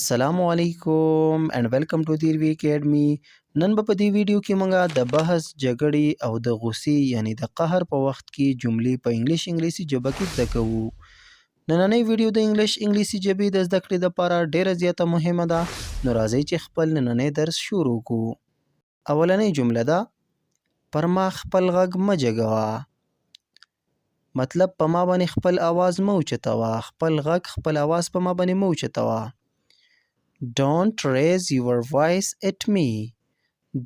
السلام علیکم and welcome to Dirvi Academy. نن به په دې ویډیو کې مونږه د بحث جګړې او د غوسې یعنی د قهر په وخت کې جملې په انګلیسي ژبه کې زده کوو. نننۍ ویډیو د انګلیسي ژبې د زده کړې لپاره ډیره زیاته مهمه ده. نو راځئ چې خپل نننۍ درس شروع کړو. اولنۍ جمله ده پر ما خپل غږ مه جګوه. مطلب په ما باندې خپل आवाज مه اوچتوه. خپل غږ خپل आवाज په ما باندې مه اوچتوه. Don't raise your voice at me.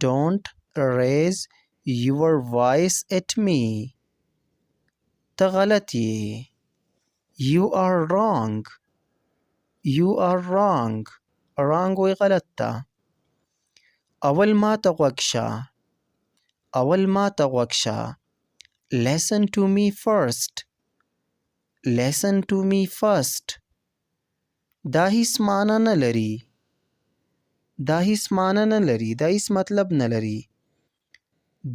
Don't raise your voice at me. ته غلط یې. You are wrong. You are wrong. wrong وی غلط ته. اول ما ته غوږ شه. اول ما ته غوږ شه. Listen to me first. Listen to me first. دا هیڅ معنی نه لري. دا هیڅ معنی نه لري. دا هیڅ مطلب نه لري.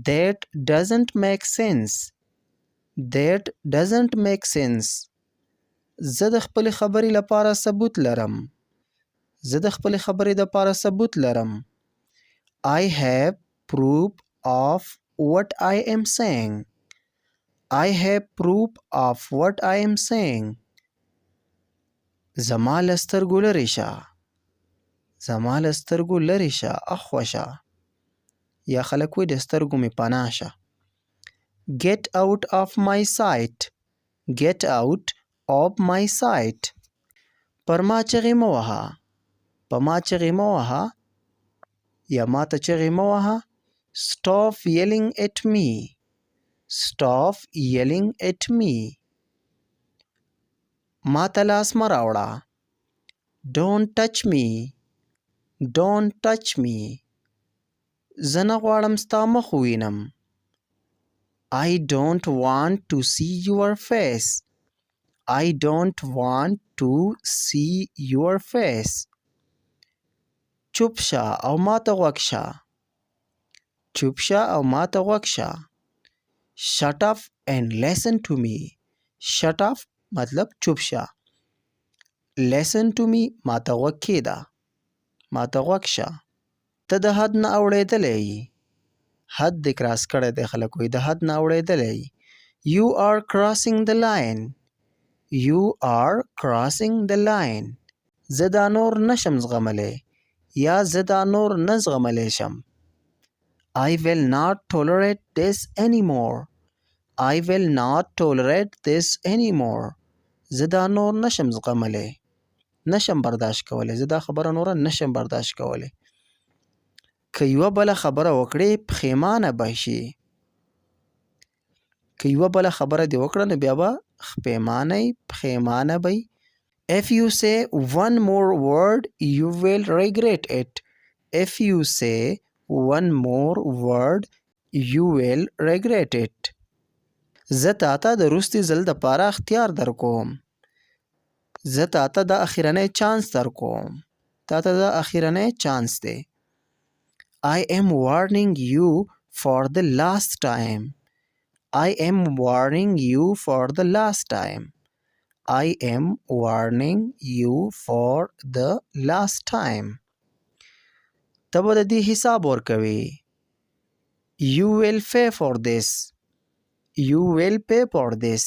That doesn't make sense. That doesn't make sense. زه د خپل خبرې لپاره ثبوت لرم. زه د خپل خبرې لپاره ثبوت لرم. I have proof of what I am saying. I have proof of what I am saying. زما له سترګو لرې شه. زما له سترګو لرې شه. اخوا شه. یا خلک وایي د سترګو مې پناه شه. Get out of my sight. Get out of my sight. پر ما چغې مه وهه. په ما چغې مه وهه. یا ما ته چغې مه وهه. Stop yelling at me. Stop yelling at me. ما ته لاس مه راوړه. Don't touch me. Don't touch me. زه نه غواړم ستا مخ ووینم. I don't want to see your face. I don't want to see your face. چوپ شه او ما ته غوږ شه. چوپ شه او ما ته غوږ شه. Shut up and listen to me. Shut up مطلب چوپ شه. Listen to me ما ته غوږ کېږده. ما ته غوږ شه. ته د حد نه اوړېدلی یې. حد دې کراس کړی دی. خلک وایي د حد نه اوړېدلی یې. You are crossing the line. You are crossing the line. زه دا نور نشم زغملی. یا زه دا نور نه زغملی شم. I will not tolerate this anymore. I will not tolerate this anymore. زه دا نور نشم زغملی. نشم برداشت کولی. زه دا خبره نوره نشم برداشت کولی. که یوه بله خبره وکړې پښیمانه به شي. که یوه بله خبره دې وکړه نو بیا به پښیمانه یې. پښیمانه به یې. If you say one more word you will regret it. If you say one more word you will regret it. زه تاته د وروستي ځل دپاره اختیار در کوم. زه تاته دا اخرنی چانس در کوم. تاته دا اخرنی چانس دی. I am warning you for the last time. I am warning you for the last time. I am warning you for the last time. ته به د دې حساب ورکوې. You will pay for this. You will pay for this.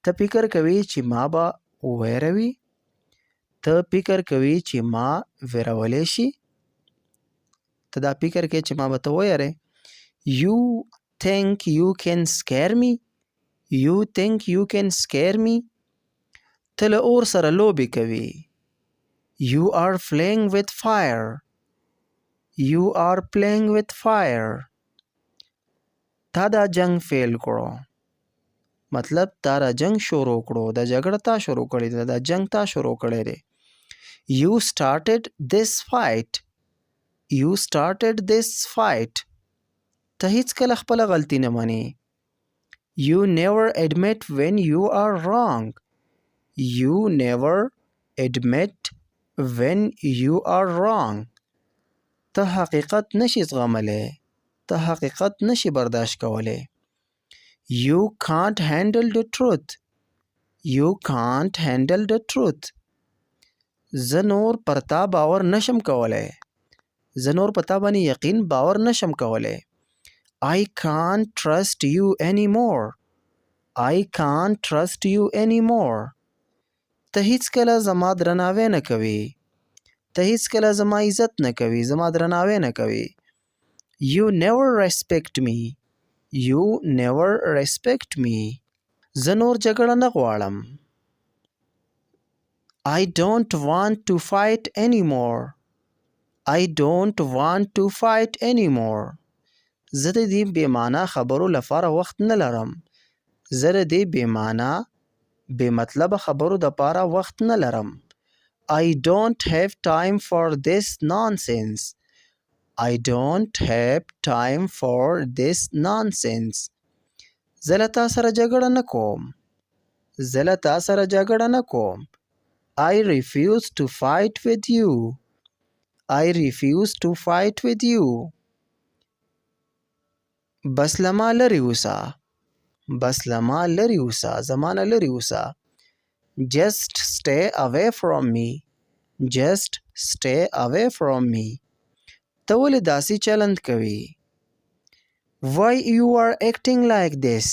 ته فکر کوي چې ما به ویروي. ته فکر کوي چې ما ویرولی شي. ته دا فکر کوي چې ما به ته ویری. You think you can scare me. You think you can scare me. ته له اور سره لوبې کوي. You are playing with fire. You are playing with fire. تا دا جنگ فیل کړو. مطلب تا دا جنگ شروع کړو. دا جګړه تا شروع کړې ده. دا جنگ تا شروع کړی دی. You started this fight. You started this fight. ته هیڅکله خپله غلطي نه منې. You never admit when you are wrong. You never admit when you are wrong. ته حقیقت نشي زغملی. ته حقیقت نشي برداشت کولی. You can't handle the truth. You can't handle the truth. زه نور پر تا باور نشم کولی. زه نور په تا باندې یقین باور نشم کولی. I can't trust you anymore. I can't trust you anymore. ته هیڅکله زما درناوی نه کوي. ته هیڅکله زما عزت نه کوي. زما درناوی نه کوي. You never respect me. You never respect me. زه نور جګړه نه غواړم. I don't want to fight anymore. I don't want to fight anymore. زه د دې بې معنا خبرو لپاره وخت نه لرم. زه د دې بې معنا بې مطلبه خبرو دپاره وخت نه لرم. I don't have time for this nonsense. I don't have time for this nonsense. زه له تا سره جګړه نه کوم. زه له تا سره جګړه نه کوم. I refuse to fight with you. I refuse to fight with you. بس له ما لرې اوسه. بس له ما لرې اوسه. زما نه لرې اوسه. Just stay away from me. Just stay away from me. ته ولې داسې چلند کوي؟ Why you are acting like this?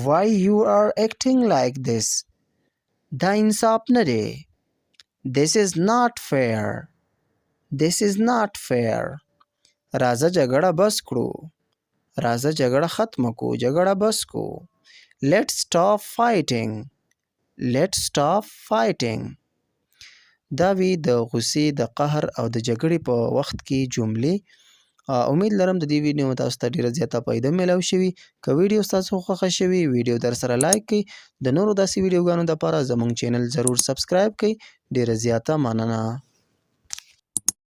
Why you are acting like this? دا انصاف نه دی. This is not fair. This is not fair. راځه جګړه بس کړو. راځه جګړه ختمه کو. جګړه بس کو. Let's stop fighting. Let's stop fighting. دا وی د غصې د قهر او د جګړې په وخت کې جملې. امید لرم د دې ویډیو تاسو ته ډیره زیاته فایده میلاو شوي. که ویډیو ستاسو خوښه شوي ویډیو در سره لایک کړئ. د نورو داسې ویډیوګانو دپاره زموږ چینل ضرور سبسکرایب کړئ. ډیره زیاته مننه.